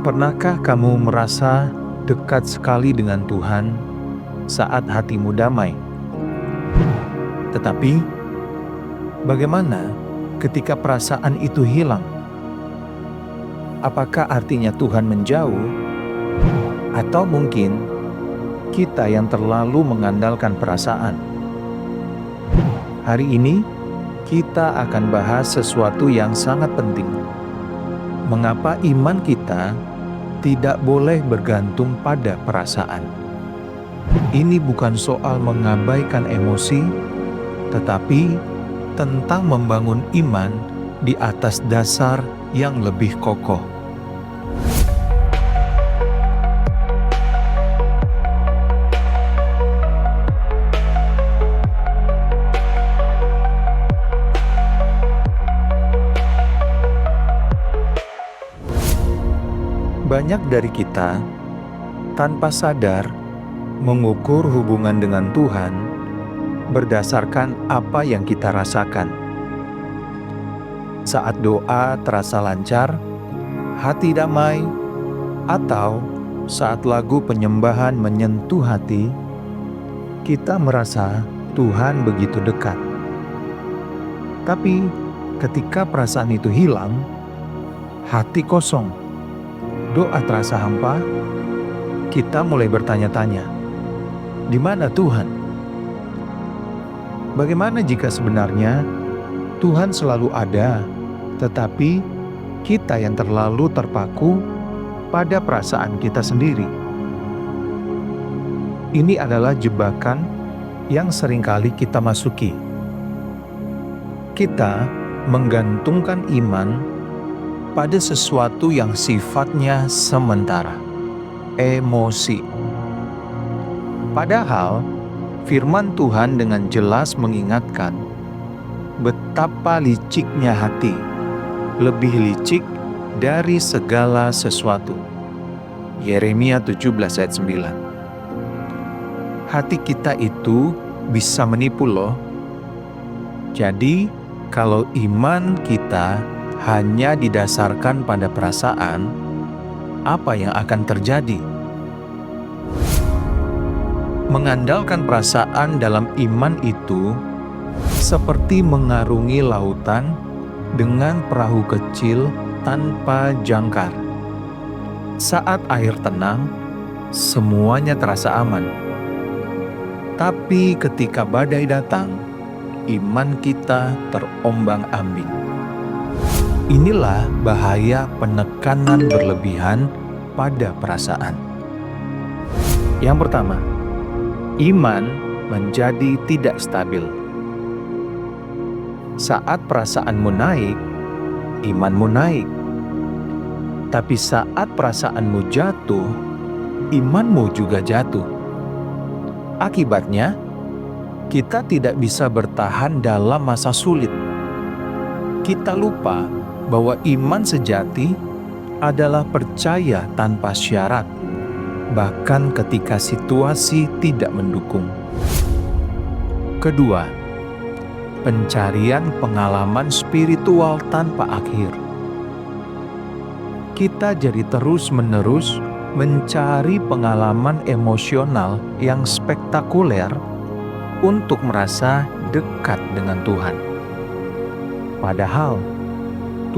Pernahkah kamu merasa dekat sekali dengan Tuhan saat hatimu damai? Tetapi, bagaimana ketika perasaan itu hilang? Apakah artinya Tuhan menjauh? Atau mungkin kita yang terlalu mengandalkan perasaan? Hari ini, kita akan bahas sesuatu yang sangat penting. Mengapa iman kita tidak boleh bergantung pada perasaan? Ini bukan soal mengabaikan emosi, tetapi tentang membangun iman di atas dasar yang lebih kokoh. Banyak dari kita tanpa sadar mengukur hubungan dengan Tuhan berdasarkan apa yang kita rasakan. Saat doa terasa lancar, hati damai, atau saat lagu penyembahan menyentuh hati, kita merasa Tuhan begitu dekat. Tapi ketika perasaan itu hilang, hati kosong, doa terasa hampa, kita mulai bertanya-tanya, di mana Tuhan? Bagaimana jika sebenarnya Tuhan selalu ada, tetapi kita yang terlalu terpaku pada perasaan kita sendiri? Ini adalah jebakan yang seringkali kita masuki. Kita menggantungkan iman pada sesuatu yang sifatnya sementara, emosi. Padahal, firman Tuhan dengan jelas mengingatkan betapa liciknya hati, lebih licik dari segala sesuatu. Yeremia 17 ayat 9. Hati kita itu bisa menipu loh. Jadi, kalau iman kita hanya didasarkan pada perasaan, apa yang akan terjadi? Mengandalkan perasaan dalam iman itu seperti mengarungi lautan dengan perahu kecil tanpa jangkar. Saat air tenang, semuanya terasa aman. Tapi ketika badai datang, iman kita terombang-ambing. Inilah bahaya penekanan berlebihan pada perasaan. Yang pertama, iman menjadi tidak stabil. Saat perasaanmu naik, imanmu naik. Tapi saat perasaanmu jatuh, imanmu juga jatuh. Akibatnya, kita tidak bisa bertahan dalam masa sulit. Kita lupa bahwa iman sejati adalah percaya tanpa syarat, bahkan ketika situasi tidak mendukung. Kedua, pencarian pengalaman spiritual tanpa akhir. Kita jadi terus-menerus mencari pengalaman emosional yang spektakuler untuk merasa dekat dengan Tuhan. Padahal,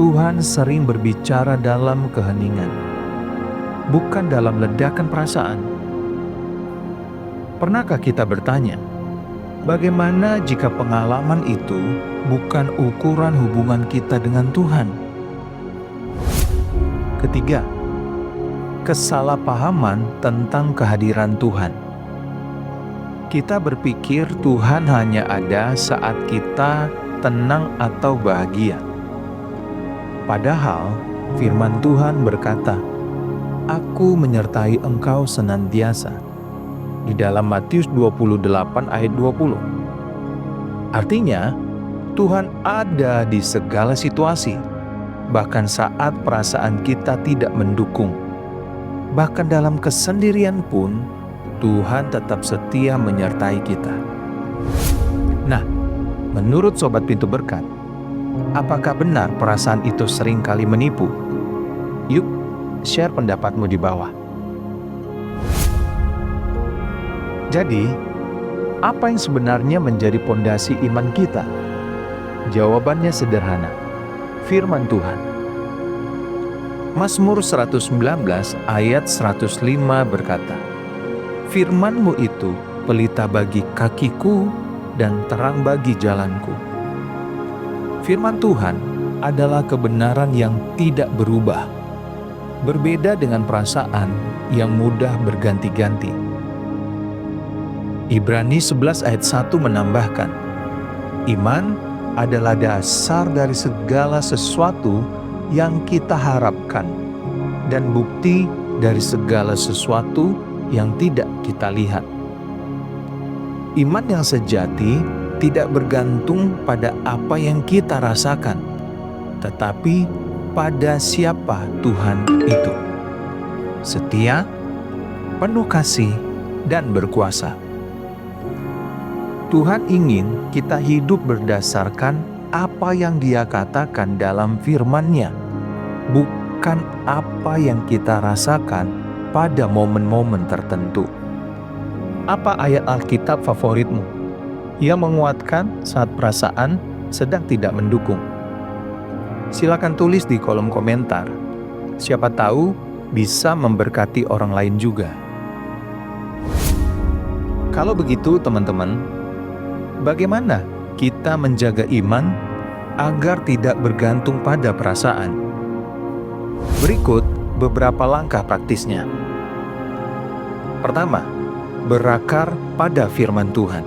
Tuhan sering berbicara dalam keheningan, bukan dalam ledakan perasaan. Pernahkah kita bertanya, bagaimana jika pengalaman itu bukan ukuran hubungan kita dengan Tuhan? Ketiga, kesalahpahaman tentang kehadiran Tuhan. Kita berpikir Tuhan hanya ada saat kita tenang atau bahagia. Padahal firman Tuhan berkata, "Aku menyertai engkau senantiasa." Di dalam Matius 28 ayat 20. Artinya, Tuhan ada di segala situasi, bahkan saat perasaan kita tidak mendukung. Bahkan dalam kesendirian pun, Tuhan tetap setia menyertai kita. Nah, menurut Sobat Pintu Berkat, apakah benar perasaan itu sering kali menipu? Yuk, share pendapatmu di bawah. Jadi, apa yang sebenarnya menjadi pondasi iman kita? Jawabannya sederhana, firman Tuhan. Mazmur 119 ayat 105 berkata, "Firman-Mu itu pelita bagi kakiku dan terang bagi jalanku." Firman Tuhan adalah kebenaran yang tidak berubah, berbeda dengan perasaan yang mudah berganti-ganti. Ibrani 11 ayat 1 menambahkan, iman adalah dasar dari segala sesuatu yang kita harapkan dan bukti dari segala sesuatu yang tidak kita lihat. Iman yang sejati tidak bergantung pada apa yang kita rasakan, tetapi pada siapa Tuhan itu. Setia, penuh kasih, dan berkuasa. Tuhan ingin kita hidup berdasarkan apa yang Dia katakan dalam firman-Nya, bukan apa yang kita rasakan pada momen-momen tertentu. Apa ayat Alkitab favoritmu yang menguatkan saat perasaan sedang tidak mendukung? Silakan tulis di kolom komentar. Siapa tahu bisa memberkati orang lain juga. Kalau begitu, teman-teman, bagaimana kita menjaga iman agar tidak bergantung pada perasaan? Berikut beberapa langkah praktisnya. Pertama, berakar pada firman Tuhan.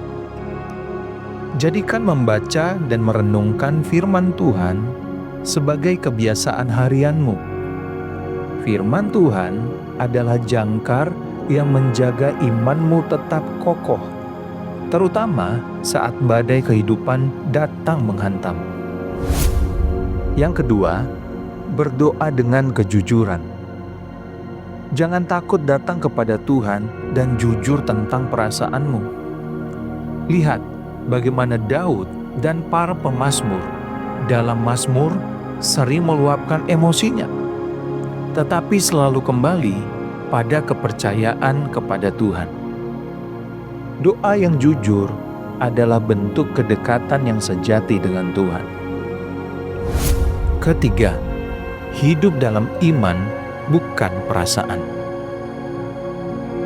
Jadikan membaca dan merenungkan firman Tuhan sebagai kebiasaan harianmu. Firman Tuhan adalah jangkar yang menjaga imanmu tetap kokoh, terutama saat badai kehidupan datang menghantam. Yang kedua, berdoa dengan kejujuran. Jangan takut datang kepada Tuhan dan jujur tentang perasaanmu. Lihat bagaimana Daud dan para pemazmur dalam Mazmur sering meluapkan emosinya, tetapi selalu kembali pada kepercayaan kepada Tuhan. Doa yang jujur adalah bentuk kedekatan yang sejati dengan Tuhan. Ketiga, hidup dalam iman bukan perasaan.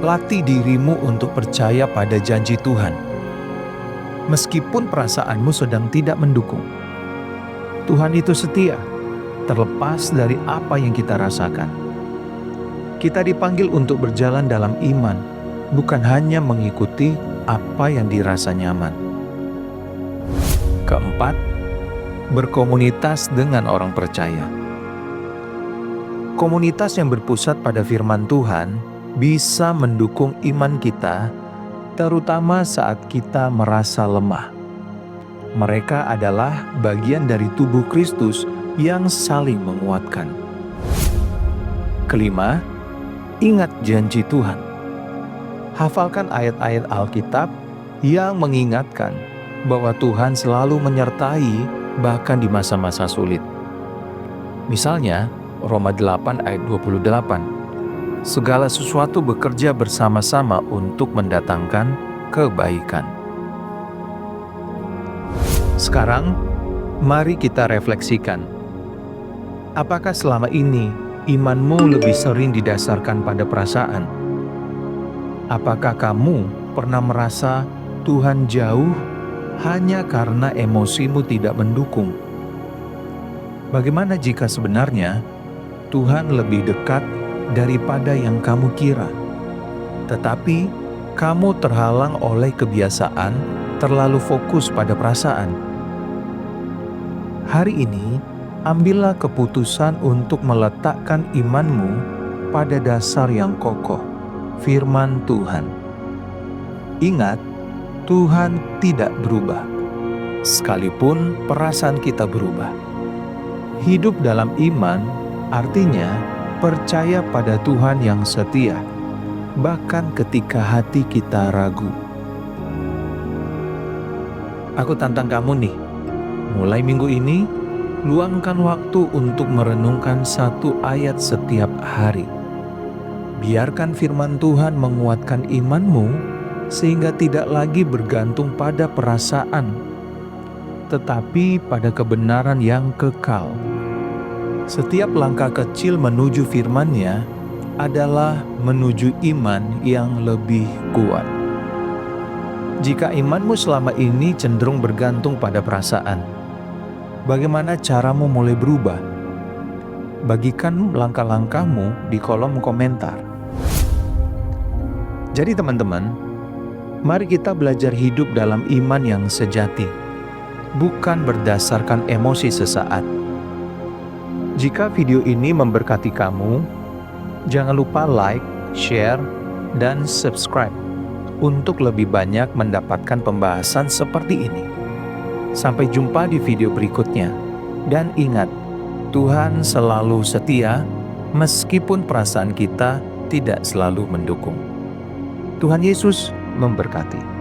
Latih dirimu untuk percaya pada janji Tuhan. Meskipun perasaanmu sedang tidak mendukung, Tuhan itu setia, terlepas dari apa yang kita rasakan. Kita dipanggil untuk berjalan dalam iman, bukan hanya mengikuti apa yang dirasa nyaman. Keempat, berkomunitas dengan orang percaya. Komunitas yang berpusat pada firman Tuhan bisa mendukung iman kita, terutama saat kita merasa lemah. Mereka adalah bagian dari tubuh Kristus yang saling menguatkan. Kelima, ingat janji Tuhan. Hafalkan ayat-ayat Alkitab yang mengingatkan bahwa Tuhan selalu menyertai bahkan di masa-masa sulit. Misalnya, Roma 8 ayat 28. Segala sesuatu bekerja bersama-sama untuk mendatangkan kebaikan. Sekarang, mari kita refleksikan. Apakah selama ini imanmu lebih sering didasarkan pada perasaan? Apakah kamu pernah merasa Tuhan jauh hanya karena emosimu tidak mendukung? Bagaimana jika sebenarnya Tuhan lebih dekat daripada yang kamu kira, tetapi kamu terhalang oleh kebiasaan terlalu fokus pada perasaan? Hari ini, ambillah keputusan untuk meletakkan imanmu pada dasar yang kokoh, firman Tuhan. Ingat, Tuhan tidak berubah, sekalipun perasaan kita berubah. Hidup dalam iman artinya percaya pada Tuhan yang setia, bahkan ketika hati kita ragu. Aku tantang kamu nih, mulai minggu ini, Luangkan waktu untuk merenungkan satu ayat setiap hari. Biarkan firman Tuhan menguatkan imanmu sehingga tidak lagi bergantung pada perasaan, tetapi pada kebenaran yang kekal. Setiap langkah kecil menuju firman-Nya adalah menuju iman yang lebih kuat. Jika imanmu selama ini cenderung bergantung pada perasaan, bagaimana caramu mulai berubah? Bagikan langkah-langkahmu di kolom komentar. Jadi teman-teman, mari kita belajar hidup dalam iman yang sejati, bukan berdasarkan emosi sesaat. Jika video ini memberkati kamu, jangan lupa like, share, dan subscribe untuk lebih banyak mendapatkan pembahasan seperti ini. Sampai jumpa di video berikutnya. Dan ingat, Tuhan selalu setia meskipun perasaan kita tidak selalu mendukung. Tuhan Yesus memberkati.